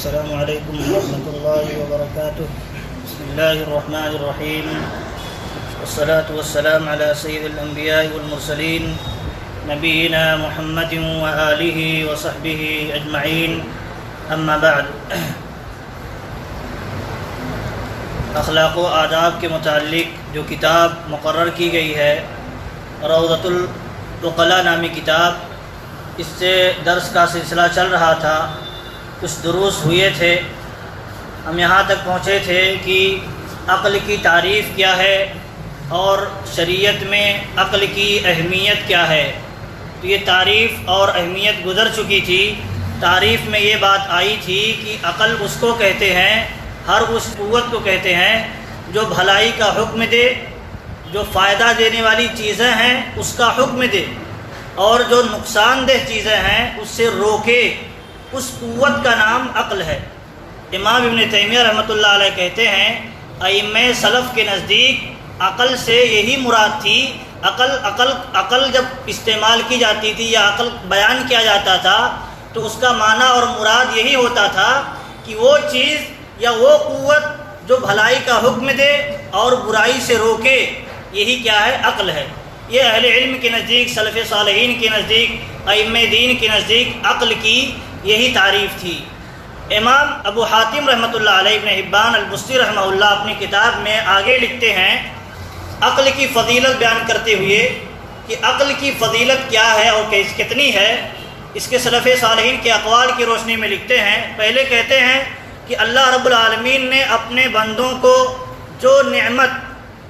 السلام علیکم ورحمۃ اللہ وبرکاتہ. بسم اللہ الرحمن الرحیم والصلاة والسلام علی سید الانبیاء والمرسلین نبینا محمد وآلہ وصحبہ اجمعین. اما بعد. اخلاق و آداب کے متعلق جو کتاب مقرر کی گئی ہے روضۃ العقلاء نامی کتاب، اس سے درس کا سلسلہ چل رہا تھا. کچھ دروس ہوئے تھے. ہم یہاں تک پہنچے تھے کہ عقل کی تعریف کیا ہے اور شریعت میں عقل کی اہمیت کیا ہے. تو یہ تعریف اور اہمیت گزر چکی تھی. تعریف میں یہ بات آئی تھی کہ عقل اس کو کہتے ہیں، ہر اس قوت کو کہتے ہیں جو بھلائی کا حکم دے، جو فائدہ دینے والی چیزیں ہیں اس کا حکم دے، اور جو نقصان دہ چیزیں ہیں اس سے روکے. اس قوت کا نام عقل ہے. امام ابن تیمیہ رحمۃ اللہ علیہ کہتے ہیں ائمہ سلف کے نزدیک عقل سے یہی مراد تھی. عقل جب استعمال کی جاتی تھی یا عقل بیان کیا جاتا تھا تو اس کا معنی اور مراد یہی ہوتا تھا کہ وہ چیز یا وہ قوت جو بھلائی کا حکم دے اور برائی سے روکے، یہی کیا ہے؟ عقل ہے. یہ اہل علم کے نزدیک، سلف صالحین کے نزدیک، ائمہ دین کے نزدیک عقل کی یہی تعریف تھی. امام ابو حاتم رحمۃ اللہ علیہ، ابن حبان البصری رحمہ اللہ اپنی کتاب میں آگے لکھتے ہیں عقل کی فضیلت بیان کرتے ہوئے کہ عقل کی فضیلت کیا ہے اور کتنی ہے. اس کے سلف صالحین کے اقوال کی روشنی میں لکھتے ہیں. پہلے کہتے ہیں کہ اللہ رب العالمین نے اپنے بندوں کو جو نعمت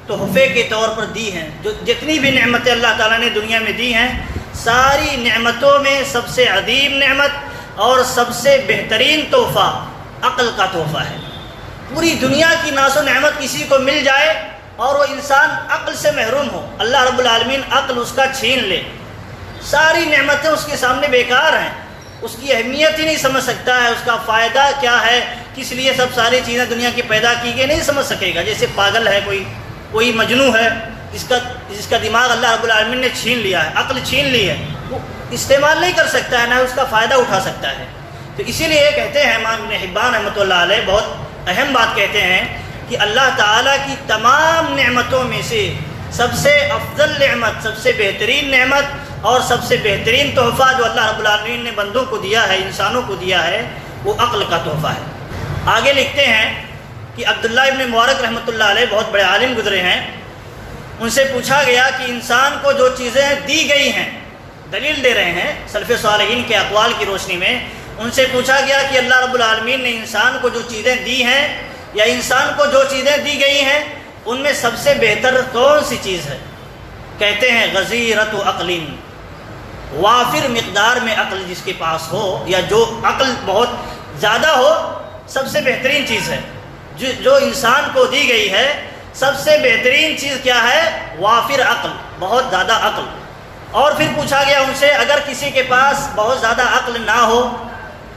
تحفے کے طور پر دی ہیں، جو جتنی بھی نعمتیں اللہ تعالیٰ نے دنیا میں دی ہیں، ساری نعمتوں میں سب سے عظیم نعمت اور سب سے بہترین تحفہ عقل کا تحفہ ہے. پوری دنیا کی ناز و نعمت کسی کو مل جائے اور وہ انسان عقل سے محروم ہو، اللہ رب العالمین عقل اس کا چھین لے، ساری نعمتیں اس کے سامنے بیکار ہیں. اس کی اہمیت ہی نہیں سمجھ سکتا ہے، اس کا فائدہ کیا ہے، کس لیے سب ساری چیزیں دنیا کی پیدا کی گئی، نہیں سمجھ سکے گا. جیسے پاگل ہے کوئی مجنون ہے جس کا دماغ اللہ رب العالمین نے چھین لیا ہے، عقل چھین لی ہے، وہ استعمال نہیں کر سکتا ہے، نہ اس کا فائدہ اٹھا سکتا ہے. تو اسی لیے یہ کہتے ہیں امام ابن حبان رحمۃ اللہ علیہ، بہت اہم بات کہتے ہیں کہ اللہ تعالیٰ کی تمام نعمتوں میں سے سب سے افضل نعمت، سب سے بہترین نعمت اور سب سے بہترین تحفہ جو اللہ رب العالمین نے بندوں کو دیا ہے، انسانوں کو دیا ہے، وہ عقل کا تحفہ ہے. آگے لکھتے ہیں کہ عبداللہ ابن مبارک رحمۃ اللہ علیہ بہت بڑے عالم گزرے ہیں. ان سے پوچھا گیا کہ انسان کو جو چیزیں دی گئی ہیں، دلیل دے رہے ہیں سلف صالحین کے اقوال کی روشنی میں، ان سے پوچھا گیا کہ اللہ رب العالمین نے انسان کو جو چیزیں دی ہیں یا انسان کو جو چیزیں دی گئی ہیں ان میں سب سے بہتر کون سی چیز ہے؟ کہتے ہیں غزیرۃ عقل، وافر مقدار میں عقل جس کے پاس ہو یا جو عقل بہت زیادہ ہو، سب سے بہترین چیز ہے جو انسان کو دی گئی ہے. سب سے بہترین چیز کیا ہے؟ وافر عقل، بہت زیادہ عقل. اور پھر پوچھا گیا ان سے اگر کسی کے پاس بہت زیادہ عقل نہ ہو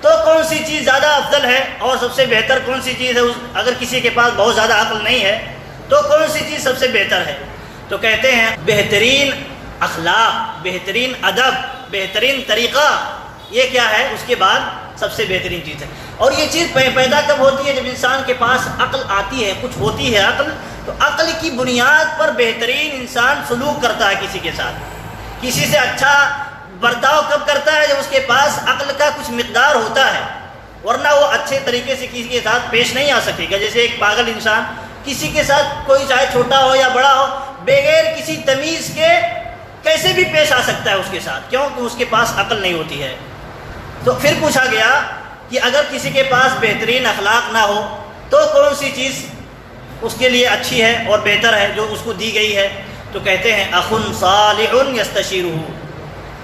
تو کون سی چیز زیادہ افضل ہے اور سب سے بہتر کون سی چیز ہے؟ اگر کسی کے پاس بہت زیادہ عقل نہیں ہے تو کون سی چیز سب سے بہتر ہے؟ تو کہتے ہیں بہترین اخلاق، بہترین ادب، بہترین طریقہ، یہ کیا ہے؟ اس کے بعد سب سے بہترین چیز ہے. اور یہ چیز پیدا کب ہوتی ہے؟ جب انسان کے پاس عقل آتی ہے، کچھ ہوتی ہے عقل، تو عقل کی بنیاد پر بہترین انسان سلوک کرتا ہے کسی کے ساتھ. کسی سے اچھا برتاؤ کب کرتا ہے؟ جب اس کے پاس عقل کا کچھ مقدار ہوتا ہے، ورنہ وہ اچھے طریقے سے کسی کے ساتھ پیش نہیں آ سکے گا. جیسے ایک پاگل انسان کسی کے ساتھ، کوئی چاہے چھوٹا ہو یا بڑا ہو، بغیر کسی تمیز کے کیسے بھی پیش آ سکتا ہے اس کے ساتھ، کیوں کہ اس کے پاس عقل نہیں ہوتی ہے. تو پھر پوچھا گیا کہ اگر کسی کے پاس بہترین اخلاق نہ ہو تو کون سی چیز اس کے لیے اچھی ہے اور بہتر ہے جو اس کو دی گئی ہے؟ تو کہتے ہیں اخ صالح یستشیرہ،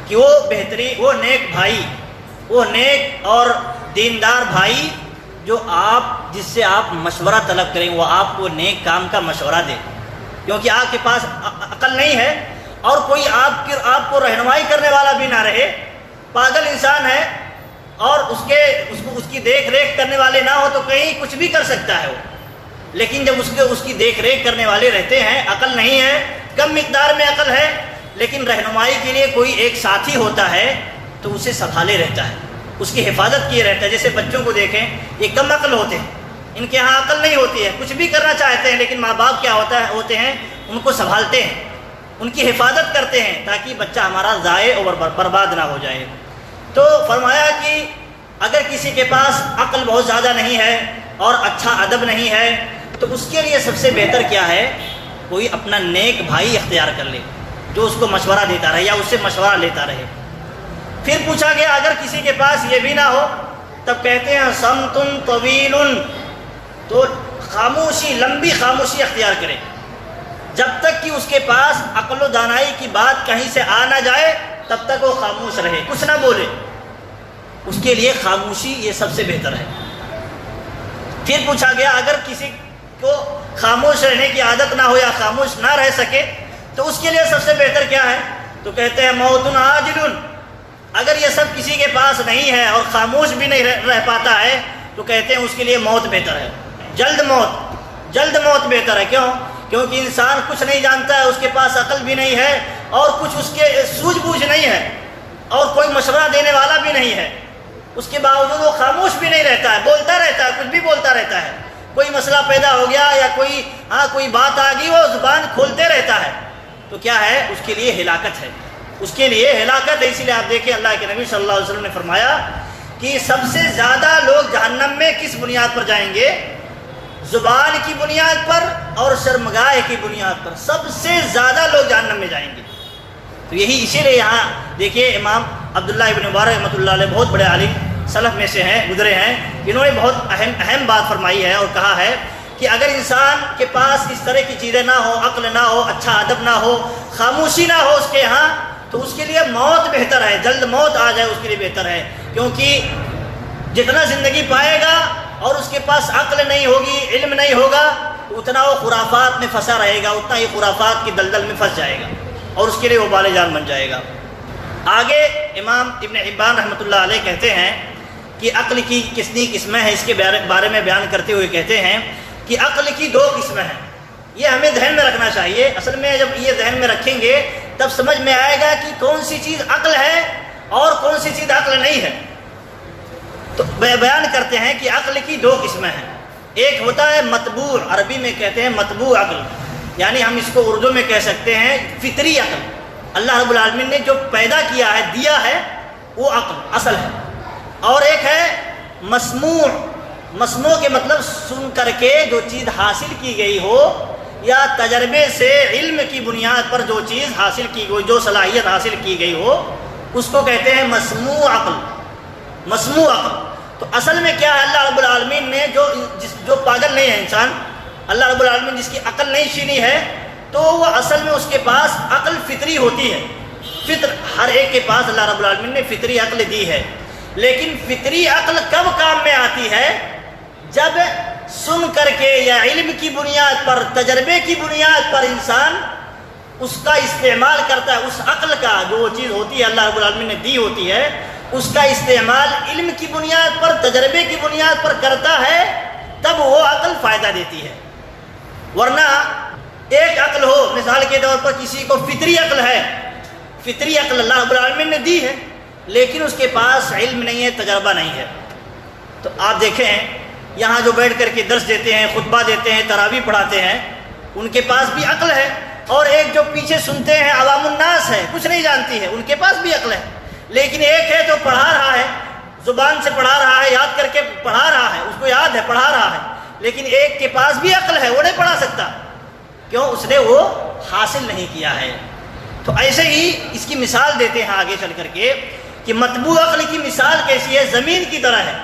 کہ وہ بہترین، وہ نیک بھائی، وہ نیک اور دیندار بھائی جس سے آپ مشورہ طلب کریں، وہ آپ کو نیک کام کا مشورہ دے. کیونکہ آپ کے پاس عقل نہیں ہے اور کوئی آپ کو رہنمائی کرنے والا بھی نہ رہے، پاگل انسان ہے اور اس کی دیکھ ریکھ کرنے والے نہ ہو تو کہیں کچھ بھی کر سکتا ہے وہ. لیکن جب اس کی دیکھ ریکھ کرنے والے رہتے ہیں، عقل نہیں ہے، کم مقدار میں عقل ہے، لیکن رہنمائی کے لیے کوئی ایک ساتھی ہوتا ہے تو اسے سنبھالے رہتا ہے. اس کی حفاظت کیے رہتا ہے۔ جیسے بچوں کو دیکھیں، یہ کم عقل ہوتے ہیں، ان کے ہاں عقل نہیں ہوتی ہے، کچھ بھی کرنا چاہتے ہیں، لیکن ماں باپ کیا ہوتے ہیں، ان کو سنبھالتے ہیں، ان کی حفاظت کرتے ہیں تاکہ بچہ ہمارا ضائع اور برباد نہ ہو جائے۔ تو فرمایا کہ اگر کسی کے پاس عقل بہت زیادہ نہیں ہے اور اچھا ادب نہیں ہے تو اس کے لیے سب سے بہتر کیا ہے، کوئی اپنا نیک بھائی اختیار کر لے جو اس کو مشورہ دیتا رہے یا اس سے مشورہ لیتا رہے۔ پھر پوچھا گیا اگر کسی کے پاس یہ بھی نہ ہو تب کہتے ہیں صمتٌ طویل، تو خاموشی، لمبی خاموشی اختیار کرے جب تک کہ اس کے پاس عقل و دانائی کی بات کہیں سے آ نہ جائے تب تک وہ خاموش رہے، کچھ نہ بولے، اس کے لیے خاموشی یہ سب سے بہتر ہے۔ پھر پوچھا گیا اگر کسی کو خاموش رہنے کی عادت نہ ہو یا خاموش نہ رہ سکے تو اس کے لیے سب سے بہتر کیا ہے، تو کہتے ہیں موت عاجل، اگر یہ سب کسی کے پاس نہیں ہے اور خاموش بھی نہیں رہ پاتا ہے تو کہتے ہیں اس کے لیے موت بہتر ہے، جلد موت بہتر ہے۔ کیوں؟ کیونکہ انسان کچھ نہیں جانتا ہے، اس کے پاس عقل بھی نہیں ہے اور کچھ اس کے سوجھ بوجھ نہیں ہے اور کوئی مشورہ دینے والا بھی نہیں ہے، اس کے باوجود وہ خاموش بھی نہیں رہتا ہے، بولتا رہتا ہے، کچھ بھی بولتا رہتا ہے، کوئی مسئلہ پیدا ہو گیا یا کوئی بات آ گئی وہ زبان کھولتے رہتا ہے، تو کیا ہے، اس کے لیے ہلاکت ہے، اس کے لیے ہلاکت ہے۔ اسی لیے آپ دیکھیں اللہ کے نبی صلی اللہ علیہ وسلم نے فرمایا کہ سب سے زیادہ لوگ جہنم میں کس بنیاد پر جائیں گے، زبان کی بنیاد پر اور شرمگاہ کی بنیاد پر، سب سے زیادہ لوگ جہنم میں جائیں گے۔ تو یہی اسی لیے یہاں دیکھیے امام عبداللہ ابن مبارک رحمۃ اللہ علیہ بہت بڑے عالم سلف میں سے ہیں، گزرے ہیں، انہوں نے بہت اہم بات فرمائی ہے اور کہا ہے کہ اگر انسان کے پاس اس طرح کی چیزیں نہ ہو، عقل نہ ہو، اچھا ادب نہ ہو، خاموشی نہ ہو اس کے ہاں، تو اس کے لیے موت بہتر ہے، جلد موت آ جائے اس کے لیے بہتر ہے، کیونکہ جتنا زندگی پائے گا اور اس کے پاس عقل نہیں ہوگی، علم نہیں ہوگا، اتنا وہ خرافات میں پھنسا رہے گا، اتنا ہی خرافات کی دلدل میں پھنس جائے گا اور اس کے لیے وہ بال جان بن جائے گا۔ آگے امام ابن حبان رحمۃ اللہ علیہ کہتے ہیں کہ عقل کی کتنی قسمیں ہیں، اس کے بارے میں بیان کرتے ہوئے کہتے ہیں کہ عقل کی 2 قسمیں ہیں، یہ ہمیں ذہن میں رکھنا چاہیے۔ اصل میں جب یہ ذہن میں رکھیں گے تب سمجھ میں آئے گا کہ کون سی چیز عقل ہے اور کون سی چیز عقل نہیں ہے۔ تو بیان کرتے ہیں کہ عقل کی 2 قسمیں ہیں، ایک ہوتا ہے مطبوع، عربی میں کہتے ہیں مطبوع عقل، یعنی ہم اس کو اردو میں کہہ سکتے ہیں فطری عقل، اللہ رب العالمین نے جو پیدا کیا ہے، دیا ہے، وہ عقل اصل ہے۔ اور ایک ہے مسموع کے مطلب سن کر کے جو چیز حاصل کی گئی ہو یا تجربے سے علم کی بنیاد پر جو چیز حاصل کی گئی، جو صلاحیت حاصل کی گئی ہو، اس کو کہتے ہیں مسموع عقل۔ تو اصل میں کیا ہے، اللہ رب العالمین نے جو پاگل نہیں ہے انسان، اللہ رب العالمین جس کی عقل نہیں چھینی ہے، تو وہ اصل میں اس کے پاس عقل فطری ہوتی ہے، فطر ہر ایک کے پاس اللہ رب العالمین نے فطری عقل دی ہے، لیکن فطری عقل کب کام میں آتی ہے، جب سن کر کے یا علم کی بنیاد پر، تجربے کی بنیاد پر انسان اس کا استعمال کرتا ہے، اس عقل کا جو چیز ہوتی ہے اللہ رب العالمین نے دی ہوتی ہے، اس کا استعمال علم کی بنیاد پر، تجربے کی بنیاد پر کرتا ہے، تب وہ عقل فائدہ دیتی ہے۔ ورنہ ایک عقل ہو، مثال کے طور پر کسی کو فطری عقل ہے، فطری عقل اللہ رب العالمین نے دی ہے، لیکن اس کے پاس علم نہیں ہے، تجربہ نہیں ہے، تو آپ دیکھیں یہاں جو بیٹھ کر کے درس دیتے ہیں، خطبہ دیتے ہیں، تراویح پڑھاتے ہیں، ان کے پاس بھی عقل ہے، اور ایک جو پیچھے سنتے ہیں عوام الناس ہے، کچھ نہیں جانتی ہے، ان کے پاس بھی عقل ہے، لیکن ایک ہے تو پڑھا رہا ہے، زبان سے پڑھا رہا ہے، یاد کر کے پڑھا رہا ہے، اس کو یاد ہے، پڑھا رہا ہے، لیکن ایک کے پاس بھی عقل ہے، وہ نہیں پڑھا سکتا، کیوں؟ اس نے وہ حاصل نہیں کیا ہے۔ تو ایسے ہی اس کی مثال دیتے ہیں آگے چل کر کے کہ مطبوع عقل کی مثال کیسی ہے، زمین کی طرح ہے۔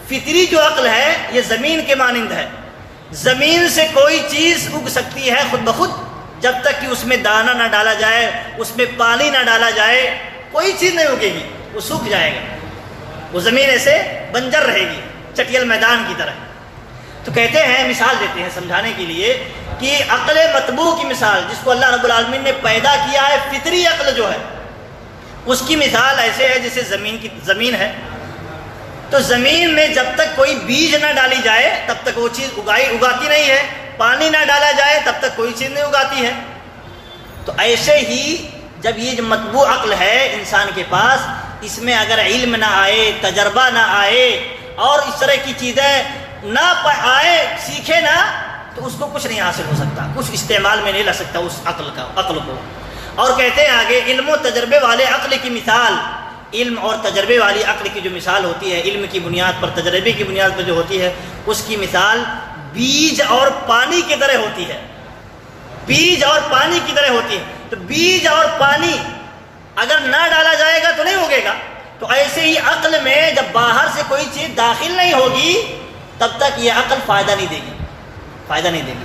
فطری جو عقل ہے یہ زمین کے مانند ہے، زمین سے کوئی چیز اگ سکتی ہے خود بخود، جب تک کہ اس میں دانہ نہ ڈالا جائے، اس میں پانی نہ ڈالا جائے، کوئی چیز نہیں اگے گی، وہ سوکھ جائے گا، وہ زمین ایسے بنجر رہے گی، چٹیل میدان کی طرح۔ تو کہتے ہیں، مثال دیتے ہیں سمجھانے کے لیے کہ عقل مطبوع کی مثال، جس کو اللہ رب العالمین نے پیدا کیا ہے، فطری عقل جو ہے، اس کی مثال ایسے ہے جیسے زمین ہے، تو زمین میں جب تک کوئی بیج نہ ڈالی جائے تب تک وہ چیز اگاتی نہیں ہے، پانی نہ ڈالا جائے تب تک کوئی چیز نہیں اگاتی ہے۔ تو ایسے ہی جب یہ جو مطبوع عقل ہے انسان کے پاس، اس میں اگر علم نہ آئے، تجربہ نہ آئے اور اس طرح کی چیزیں نہ آئے، سیکھے نہ، تو اس کو کچھ نہیں حاصل ہو سکتا، کچھ استعمال میں نہیں لا سکتا اس عقل کو۔ اور کہتے ہیں آگے، علم و تجربے والے عقل کی مثال، علم اور تجربے والی عقل کی جو مثال ہوتی ہے، علم کی بنیاد پر، تجربے کی بنیاد پر جو ہوتی ہے، اس کی مثال بیج اور پانی کی طرح ہوتی ہے، بیج اور پانی کی طرح ہوتی ہے۔ تو بیج اور پانی اگر نہ ڈالا جائے گا تو نہیں اگے گا، تو ایسے ہی عقل میں جب باہر سے کوئی چیز داخل نہیں ہوگی تب تک یہ عقل فائدہ نہیں دے گی، فائدہ نہیں دے گی۔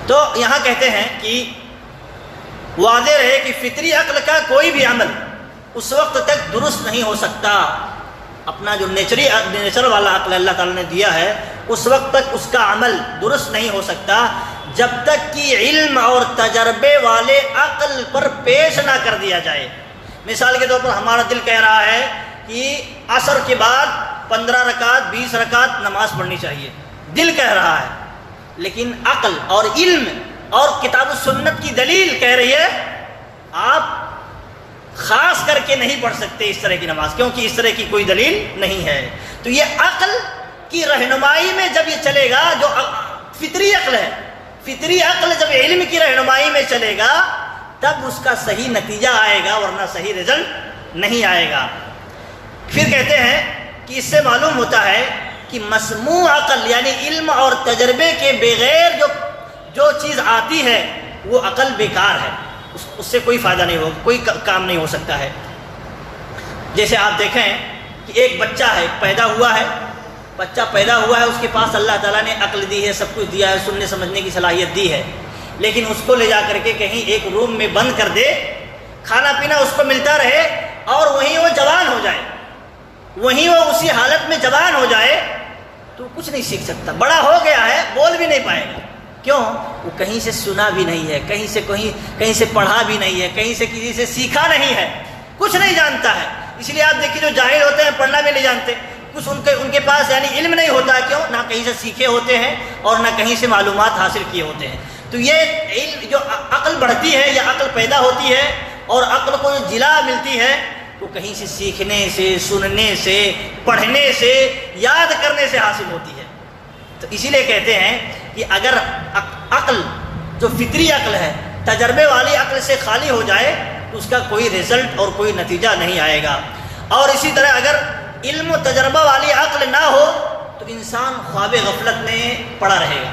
تو یہاں کہتے ہیں کہ واضح رہے کہ فطری عقل کا کوئی بھی عمل اس وقت تک درست نہیں ہو سکتا، اپنا جو نیچر والا عقل اللہ تعالیٰ نے دیا ہے، اس وقت تک اس کا عمل درست نہیں ہو سکتا جب تک کہ علم اور تجربے والے عقل پر پیش نہ کر دیا جائے۔ مثال کے طور پر ہمارا دل کہہ رہا ہے کہ عصر کے بعد 15 رکعت 20 رکعت نماز پڑھنی چاہیے، دل کہہ رہا ہے، لیکن عقل اور علم اور کتاب و سنت کی دلیل کہہ رہی ہے آپ خاص کر کے نہیں پڑھ سکتے اس طرح کی نماز، کیونکہ اس طرح کی کوئی دلیل نہیں ہے۔ تو یہ عقل کی رہنمائی میں جب یہ چلے گا، جو فطری عقل ہے، فطری عقل جب علم کی رہنمائی میں چلے گا تب اس کا صحیح نتیجہ آئے گا، ورنہ صحیح رزلٹ نہیں آئے گا۔ پھر کہتے ہیں کہ اس سے معلوم ہوتا ہے کہ مسموع عقل یعنی علم اور تجربے کے بغیر جو چیز آتی ہے وہ عقل بیکار ہے، اس سے کوئی فائدہ نہیں ہوگا، کوئی کام نہیں ہو سکتا ہے۔ جیسے آپ دیکھیں کہ ایک بچہ ہے، پیدا ہوا ہے، بچہ پیدا ہوا ہے، اس کے پاس اللہ تعالیٰ نے عقل دی ہے، سب کچھ دیا ہے، سننے سمجھنے کی صلاحیت دی ہے، لیکن اس کو لے جا کر کے کہیں ایک روم میں بند کر دے، کھانا پینا اس کو ملتا رہے اور وہیں وہ جوان ہو جائے، وہیں وہ اسی حالت میں جوان ہو جائے، تو کچھ نہیں سیکھ سکتا۔ بڑا ہو گیا ہے، بول بھی نہیں پائے گا، کیوں؟ وہ کہیں سے سنا بھی نہیں ہے، کہیں سے پڑھا بھی نہیں ہے، کہیں سے کسی سے سیکھا نہیں ہے، کچھ نہیں جانتا ہے۔ اس لیے آپ دیکھیے جو جاہل ہوتے ہیں پڑھنا بھی نہیں جانتے، کچھ ان کے پاس یعنی علم نہیں ہوتا ہے، کیوں؟ نہ کہیں سے سیکھے ہوتے ہیں اور نہ کہیں سے معلومات حاصل کیے ہوتے ہیں۔ تو یہ علم جو عقل بڑھتی ہے یا عقل پیدا ہوتی ہے اور عقل کو جو جلا ملتی ہے وہ کہیں سے سیکھنے سے، سننے سے، پڑھنے سے، یاد کرنے سے حاصل ہوتی ہے۔ تو اسی لیے کہتے ہیں کہ اگر عقل جو فطری عقل ہے تجربے والی عقل سے خالی ہو جائے تو اس کا کوئی رزلٹ اور کوئی نتیجہ نہیں آئے گا۔ اور اسی طرح اگر علم و تجربہ والی عقل نہ ہو تو انسان خواب غفلت میں پڑا رہے گا،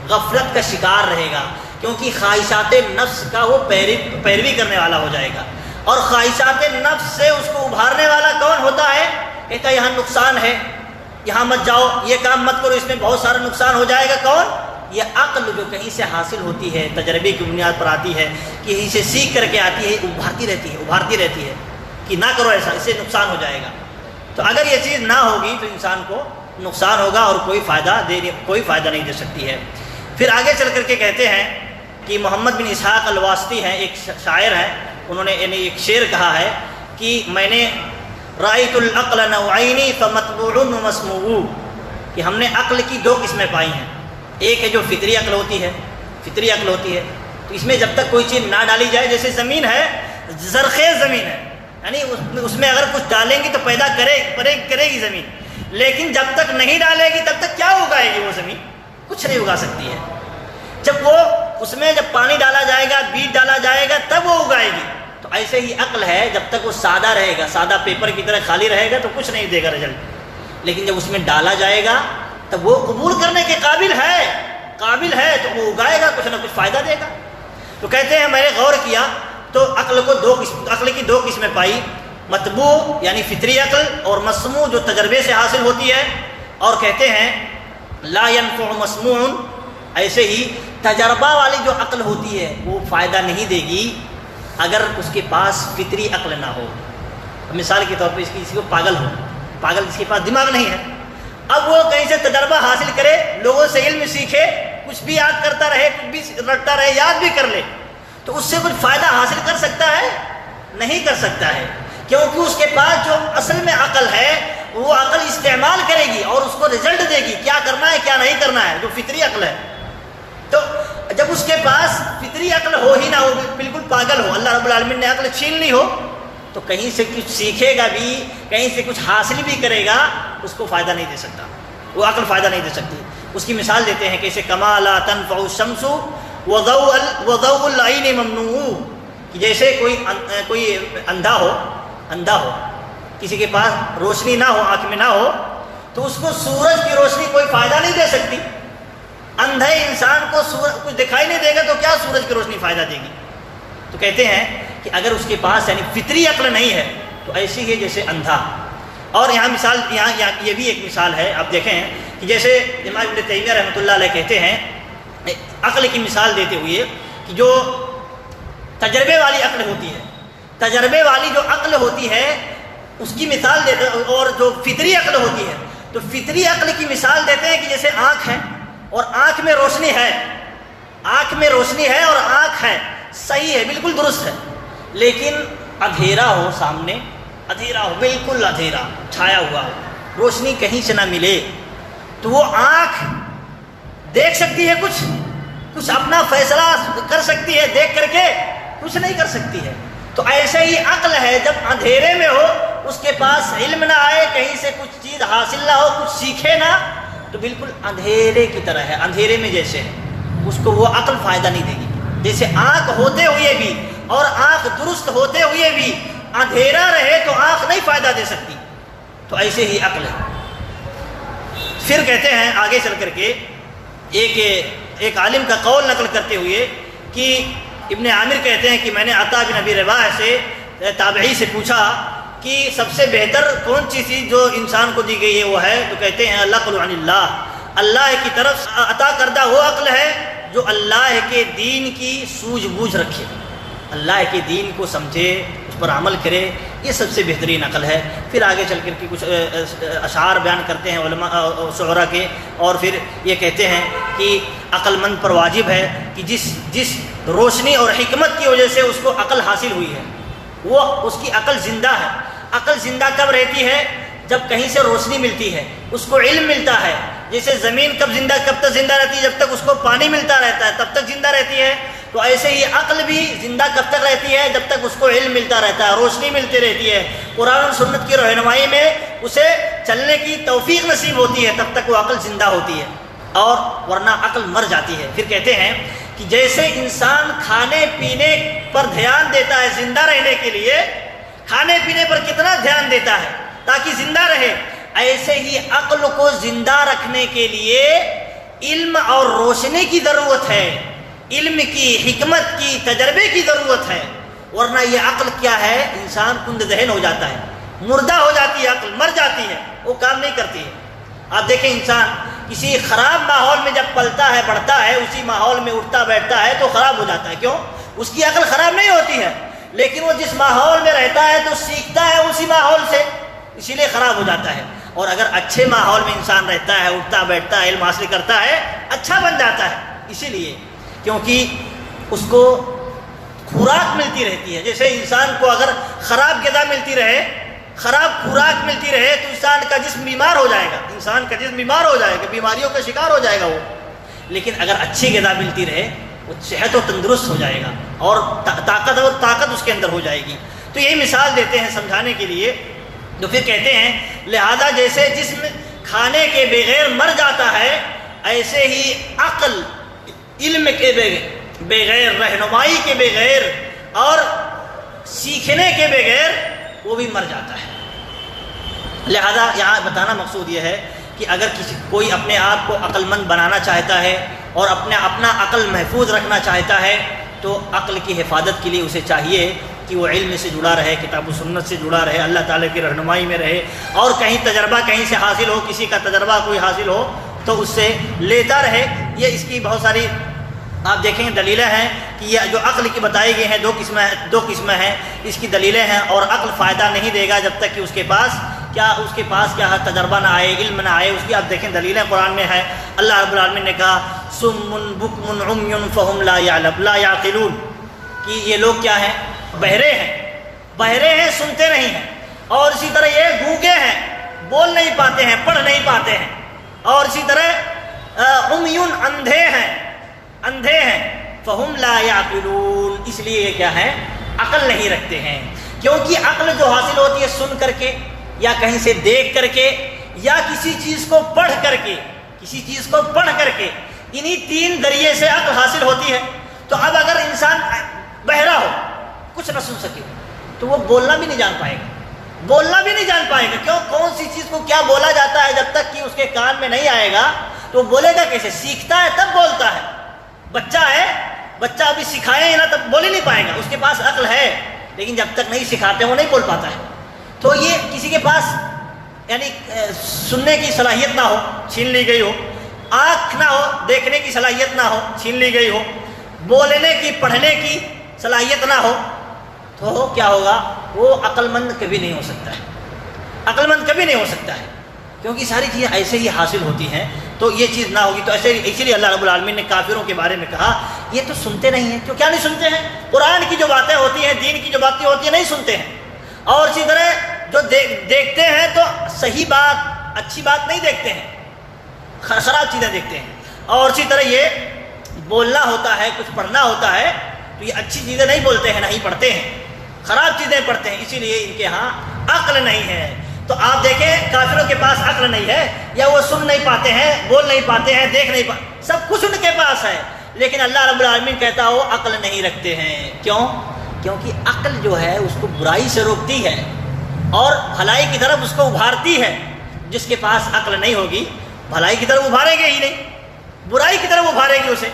غفلت کا شکار رہے گا، کیونکہ خواہشات نفس کا وہ پیروی کرنے والا ہو جائے گا۔ اور خواہشات نفس سے اس کو ابھارنے والا کون ہوتا ہے؟ کہتا ہے یہاں نقصان ہے، یہاں مت جاؤ، یہ کام مت کرو، اس میں بہت سارا نقصان ہو جائے گا۔ کون؟ یہ عقل جو کہیں سے حاصل ہوتی ہے، تجربے کی بنیاد پر آتی ہے، کہیں سے سیکھ کر کے آتی ہے، ابھارتی رہتی ہے کہ نہ کرو ایسا، اس سے نقصان ہو جائے گا۔ تو اگر یہ چیز نہ ہوگی تو انسان کو نقصان ہوگا اور کوئی فائدہ نہیں دے سکتی ہے۔ پھر آگے چل کر کے کہتے ہیں کہ محمد بن اسحاق الواسطی ہیں، ایک شاعر ہیں، انہوں نے یعنی ایک شعر کہا ہے کہ میں نے رأیت العقل نوعین فمتبوع ومسموع، کہ ہم نے عقل کی دو قسمیں پائی ہیں، ایک ہے جو فطری عقل ہوتی ہے، تو اس میں جب تک کوئی چیز نہ ڈالی جائے، جیسے زمین ہے، زرخیز زمین ہے، یعنی اس میں اگر کچھ ڈالیں گی تو پیدا کرے گی زمین، لیکن جب تک نہیں ڈالے گی تب تک کیا اگائے گی وہ زمین؟ کچھ نہیں اگا سکتی ہے۔ جب وہ اس میں جب پانی ڈالا جائے گا، بیج ڈالا جائے گا، تب وہ اگائے گی۔ تو ایسے ہی عقل ہے، جب تک وہ سادہ رہے گا، سادہ پیپر کی طرح خالی رہے گا تو کچھ نہیں دے گا رزلٹ، لیکن جب اس میں ڈالا جائے گا تب وہ قبول کرنے کے قابل ہے تو وہ اگائے گا، کچھ نہ کچھ فائدہ دے گا۔ تو کہتے ہیں میں نے غور کیا تو عقل کی دو قسمیں پائی، متبوع یعنی فطری عقل اور مسموع جو تجربے سے حاصل ہوتی ہے۔ اور کہتے ہیں لا ينفع مسموع، ایسے ہی تجربہ والی جو عقل ہوتی ہے وہ فائدہ نہیں دے گی اگر اس کے پاس فطری عقل نہ ہو۔ مثال کے طور پہ کسی کو پاگل جس کے پاس دماغ نہیں ہے، اب وہ کہیں سے تجربہ حاصل کرے، لوگوں سے علم سیکھے، کچھ بھی یاد کرتا رہے، کچھ بھی رٹتا رہے، یاد بھی کر لے، تو اس سے کچھ فائدہ حاصل کر سکتا ہے؟ نہیں کر سکتا ہے، کیونکہ اس کے پاس جو اصل میں عقل ہے وہ عقل استعمال کرے گی اور اس کو رزلٹ دے گی، کیا کرنا ہے کیا نہیں کرنا ہے، جو فطری عقل ہے۔ تو جب اس کے پاس فطری عقل ہو ہی نہ ہو، بالکل پاگل ہو، اللہ رب العالمین نے عقل چھین لی ہو، تو کہیں سے کچھ سیکھے گا بھی، کہیں سے کچھ حاصل بھی کرے گا، اس کو فائدہ نہیں دے سکتا، وہ عقل فائدہ نہیں دے سکتی۔ اس کی مثال دیتے ہیں کہ اسے کما لا تنفع الشمس وضوء العین ممنوع، کہ جیسے کوئی اندھا ہو، کسی کے پاس روشنی نہ ہو، آنکھ میں نہ ہو، تو اس کو سورج کی روشنی کوئی فائدہ نہیں دے سکتی۔ اندھے انسان کو کچھ دکھائی نہیں دے گا تو کیا سورج کی روشنی فائدہ دے گی؟ تو کہتے ہیں کہ اگر اس کے پاس یعنی فطری عقل نہیں ہے تو ایسی ہے جیسے اندھا۔ اور یہاں مثال، یہاں یہ بھی ایک مثال ہے، آپ دیکھیں کہ جیسے امام ابن تیمیہ رحمۃ اللہ علیہ کہتے ہیں عقل کی مثال دیتے ہوئے کہ جو تجربے والی عقل ہوتی ہے، تجربے والی جو عقل ہوتی ہے اس کی مثال دیتے، اور جو فطری عقل ہوتی ہے تو فطری عقل کی مثال دیتے ہیں کہ جیسے آنکھ ہے اور آنکھ میں روشنی ہے، آنکھ میں روشنی ہے اور آنکھ ہے، صحیح ہے، بالکل درست ہے، لیکن اندھیرا ہو سامنے، اندھیرا ہو، بالکل اندھیرا چھایا ہوا ہو، روشنی کہیں سے نہ ملے، تو وہ آنکھ دیکھ سکتی ہے کچھ اپنا فیصلہ کر سکتی ہے، دیکھ کر کے کچھ نہیں کر سکتی ہے۔ تو ایسے ہی عقل ہے، جب اندھیرے میں ہو، اس کے پاس علم نہ آئے، کہیں سے کچھ چیز حاصل نہ ہو، کچھ سیکھے نہ، تو بالکل اندھیرے کی طرح ہے، اندھیرے میں جیسے ہے، اس کو وہ عقل فائدہ نہیں دے گی۔ جیسے آنکھ ہوتے ہوئے بھی اور آنکھ درست ہوتے ہوئے بھی اندھیرا رہے تو آنکھ نہیں فائدہ دے سکتی، تو ایسے ہی عقل ہے۔ پھر کہتے ہیں آگے چل کر کے ایک عالم کا قول نقل کرتے ہوئے کہ ابن عامر کہتے ہیں کہ میں نے عطا بن ابی رباح سے تابعی سے پوچھا کہ سب سے بہتر کون سی چیز جو انسان کو دی گئی ہے وہ ہے، تو کہتے ہیں العقل عن اللہ، اللہ کی طرف عطا کردہ وہ عقل ہے جو اللہ کے دین کی سوجھ بوجھ رکھے، اللہ کے دین کو سمجھے، اس پر عمل کرے، یہ سب سے بہترین عقل ہے۔ پھر آگے چل کر کے کچھ اشعار بیان کرتے ہیں علماء شعراء کے، اور پھر یہ کہتے ہیں کہ عقل مند پر واجب ہے کہ جس روشنی اور حکمت کی وجہ سے اس کو عقل حاصل ہوئی ہے وہ اس کی عقل زندہ ہے۔ عقل زندہ کب رہتی ہے؟ جب کہیں سے روشنی ملتی ہے، اس کو علم ملتا ہے۔ جیسے زمین کب تک زندہ رہتی ہے؟ جب تک اس کو پانی ملتا رہتا ہے تب تک زندہ رہتی ہے۔ تو ایسے ہی عقل بھی زندہ کب تک رہتی ہے؟ جب تک اس کو علم ملتا رہتا ہے، روشنی ملتی رہتی ہے، قرآن و سنت کی رہنمائی میں اسے چلنے کی توفیق نصیب ہوتی ہے، تب تک وہ عقل زندہ ہوتی ہے، اور ورنہ عقل مر جاتی ہے۔ پھر کہتے ہیں کہ جیسے انسان کھانے پینے پر دھیان دیتا ہے زندہ رہنے کے لیے، کھانے پینے پر کتنا دھیان دیتا ہے تاکہ زندہ رہے، ایسے ہی عقل کو زندہ رکھنے کے لیے علم اور روشنی کی ضرورت ہے، علم کی، حکمت کی، تجربے کی ضرورت ہے، ورنہ یہ عقل کیا ہے؟ انسان کند ذہن ہو جاتا ہے، مردہ ہو جاتی ہے، عقل مر جاتی ہے، وہ کام نہیں کرتی ہے۔ آپ دیکھیں انسان کسی خراب ماحول میں جب پلتا ہے، بڑھتا ہے، اسی ماحول میں اٹھتا بیٹھتا ہے تو خراب ہو جاتا ہے۔ کیوں؟ اس کی عقل خراب نہیں ہوتی ہے، لیکن وہ جس ماحول میں رہتا ہے تو سیکھتا ہے اسی ماحول سے، اسی لیے خراب ہو جاتا ہے۔ اور اگر اچھے ماحول میں انسان رہتا ہے، اٹھتا بیٹھتا ہے، علم حاصل کرتا ہے، اچھا بن جاتا ہے، اسی لیے کیونکہ اس کو خوراک ملتی رہتی ہے۔ جیسے انسان کو اگر خراب غذا ملتی رہے، خراب خوراک ملتی رہے تو انسان کا جسم بیمار ہو جائے گا، انسان کا جسم بیمار ہو جائے گا، بیماریوں کا شکار ہو جائے گا وہ۔ لیکن اگر اچھی غذا ملتی رہے وہ صحت و تندرست ہو جائے گا، اور طاقت اس کے اندر ہو جائے گی۔ تو یہی مثال دیتے ہیں سمجھانے کے لیے۔ تو پھر کہتے ہیں لہذا جیسے جسم کھانے کے بغیر مر جاتا ہے، ایسے ہی عقل علم کے بغیر، رہنمائی کے بغیر اور سیکھنے کے بغیر وہ بھی مر جاتا ہے۔ لہذا یہاں بتانا مقصود یہ ہے کہ اگر کوئی اپنے آپ کو عقل مند بنانا چاہتا ہے اور اپنا عقل محفوظ رکھنا چاہتا ہے تو عقل کی حفاظت کے لیے اسے چاہیے کہ وہ علم سے جڑا رہے، کتاب و سنت سے جڑا رہے، اللہ تعالیٰ کی رہنمائی میں رہے، اور کہیں تجربہ کہیں سے حاصل ہو، کسی کا تجربہ کوئی حاصل ہو تو اس سے لیتا رہے۔ یہ اس کی بہت ساری آپ دیکھیں گے دلیلیں ہیں کہ یہ جو عقل کی بتائی گئی ہیں دو قسمیں ہیں، اس کی دلیلیں ہیں۔ اور عقل فائدہ نہیں دے گا جب تک کہ اس کے پاس کیا تجربہ نہ آئے، علم نہ آئے۔ اس کی آپ دیکھیں دلیلیں قرآن میں ہیں۔ اللہ رب العالمین نے کہا صم بکم عمی فہم لا یعقلون، کہ یہ لوگ کیا ہیں؟ بہرے ہیں، سنتے نہیں ہیں، اور اسی طرح یہ گونگے ہیں، بول نہیں پاتے ہیں، پڑھ نہیں پاتے ہیں، اور اسی طرح عمیون، اندھے ہیں، فہم لا یعقلون، اس لیے یہ کیا ہے؟ عقل نہیں رکھتے ہیں۔ کیونکہ عقل جو حاصل ہوتی ہے سن کر کے یا کہیں سے دیکھ کر کے یا کسی چیز کو پڑھ کر کے، کسی چیز کو پڑھ کر کے، انہی تین ذریعے سے عقل حاصل ہوتی ہے۔ تو اب اگر انسان بہرا ہو، کچھ نہ سن سکے، تو وہ بولنا بھی نہیں جان پائے گا، بولنا بھی نہیں جان پائے گا۔ کیوں؟ کون سی چیز کو کیا بولا جاتا ہے جب تک کہ اس کے کان میں نہیں آئے گا تو وہ بولے گا کیسے؟ سیکھتا ہے تب بولتا ہے۔ بچہ ہے، بچہ ابھی سکھائے نا تب بول ہی نہیں پائے گا، اس کے پاس عقل ہے لیکن جب تک نہیں سکھاتے وہ نہیں بول پاتا ہے۔ تو یہ کسی کے پاس یعنی سننے کی صلاحیت نہ ہو، چھین لی گئی ہو، آنکھ نہ ہو، دیکھنے کی صلاحیت نہ ہو، چھین لی گئی ہو، بولنے کی پڑھنے کی صلاحیت نہ ہو، تو کیا ہوگا؟ وہ عقل مند کبھی نہیں ہو سکتا ہے، عقل مند کبھی نہیں ہو سکتا ہے، کیونکہ ساری چیزیں ایسے ہی حاصل ہوتی ہیں۔ تو یہ چیز نہ ہوگی تو ایسے، اسی لیے اللہ رب العالمین نے کافروں کے بارے میں کہا یہ تو سنتے نہیں ہیں۔ کیوں کیا نہیں سنتے ہیں؟ قرآن کی جو باتیں ہوتی ہیں، دین کی جو باتیں ہوتی ہیں، نہیں سنتے ہیں۔ اور اسی طرح جو دیکھتے ہیں تو صحیح بات، اچھی بات نہیں دیکھتے ہیں، خراب چیزیں دیکھتے ہیں۔ اور اسی طرح یہ بولنا ہوتا ہے، کچھ پڑھنا ہوتا ہے تو یہ اچھی چیزیں نہیں بولتے ہیں، نہیں پڑھتے ہیں، خراب چیزیں پڑھتے ہیں، اسی لیے ان کے ہاں عقل نہیں ہے۔ تو آپ دیکھیں کافروں کے پاس عقل نہیں ہے، یا وہ سن نہیں پاتے ہیں، بول نہیں پاتے ہیں، دیکھ نہیں پاتے، سب کچھ ان کے پاس ہے، لیکن اللہ رب العالمین کہتا ہے وہ عقل نہیں رکھتے ہیں۔ کیوں؟ کیونکہ عقل جو ہے اس کو برائی سے روکتی ہے اور بھلائی کی طرف اس کو ابھارتی ہے۔ جس کے پاس عقل نہیں ہوگی بھلائی کی طرف ابھارے گی ہی نہیں، برائی کی طرف ابھارے گی اسے۔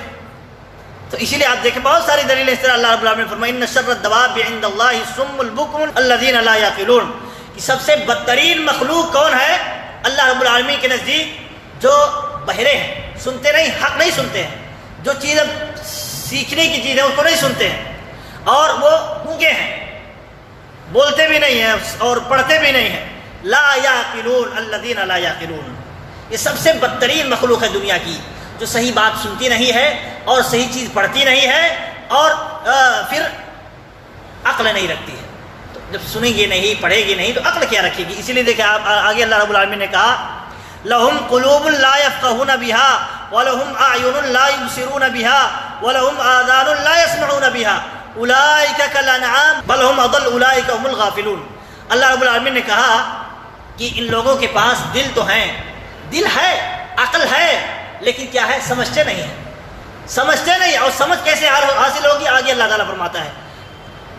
تو اسی لیے آپ دیکھیں بہت ساری دلیلیں اس طرح اللہ رب العالمین نے فرمایا ان شر الدواب عند اللہ الصم البکم الذین لا یعقلون، کہ سب سے بدترین مخلوق کون ہے اللہ رب العالمین کے نزدیک؟ جو بہرے ہیں، سنتے نہیں، حق نہیں سنتے ہیں، جو چیز سیکھنے کی چیز ہے اس کو نہیں سنتے ہیں، اور وہ گونگے ہیں، بولتے بھی نہیں ہیں اور پڑھتے بھی نہیں ہیں۔ لا یعقلون الذین لا یعقلون، یہ سب سے بدترین مخلوق ہے دنیا کی، جو صحیح بات سنتی نہیں ہے اور صحیح چیز پڑھتی نہیں ہے اور پھر عقل نہیں رکھتی ہے۔ تو جب سنے گی نہیں، پڑھے گی نہیں تو عقل کیا رکھے گی؟ اسی لیے دیکھیں آپ آگے اللہ رب العالمین نے کہا لَهُمْ قُلُوبٌ لَا يَفْقَهُونَ بِهَا وَلَهُمْ أَعْيُنٌ لَا يُبْصِرُونَ بِهَا وَلَهُمْ آذَانٌ لَا يَسْمَعُونَ بِهَا أُولَٰئِكَ كَالْأَنْعَامِ بَلْ هُمْ أَضَلُّ أُولَٰئِكَ هُمُ الْغَافِلُونَ۔ اللہ رب العالمین نے کہا کہ ان لوگوں کے پاس دل تو ہیں، دل ہے، عقل ہے، لیکن کیا ہے؟ سمجھتے نہیں ہیں، سمجھتے نہیں۔ اور سمجھ کیسے حاصل ہوگی؟ آگے اللہ تعالیٰ فرماتا ہے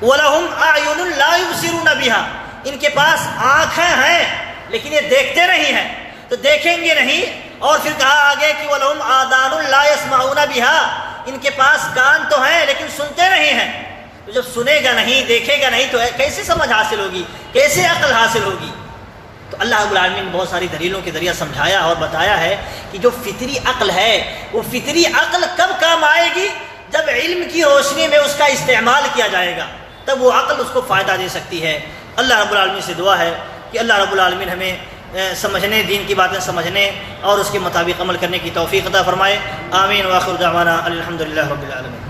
وَلَهُمْ أَعْيُنٌ لَا يُبْصِرُونَ بِهَا، ان کے پاس آنکھیں ہیں لیکن یہ دیکھتے نہیں ہیں، تو دیکھیں گے نہیں۔ اور پھر کہا آگے کہ وَلَهُمْ آذَانٌ لَا يَسْمَعُونَ بِهَا، ان کے پاس کان تو ہیں لیکن سنتے نہیں ہیں۔ تو جب سنے گا نہیں، دیکھے گا نہیں تو کیسے سمجھ حاصل ہوگی، کیسے عقل حاصل ہوگی؟ تو اللہ رب العالمین نے بہت ساری دلیلوں کے ذریعہ سمجھایا اور بتایا ہے کہ جو فطری عقل ہے وہ فطری عقل کب کام آئے گی؟ جب علم کی روشنی میں اس کا استعمال کیا جائے گا، تب وہ عقل اس کو فائدہ دے سکتی ہے۔ اللہ رب العالمین سے دعا ہے کہ اللہ رب العالمین ہمیں سمجھنے، دین کی باتیں سمجھنے اور اس کے مطابق عمل کرنے کی توفیق عطا فرمائے۔ آمین۔ وآخر دعوانا الحمدللہ رب العالمین۔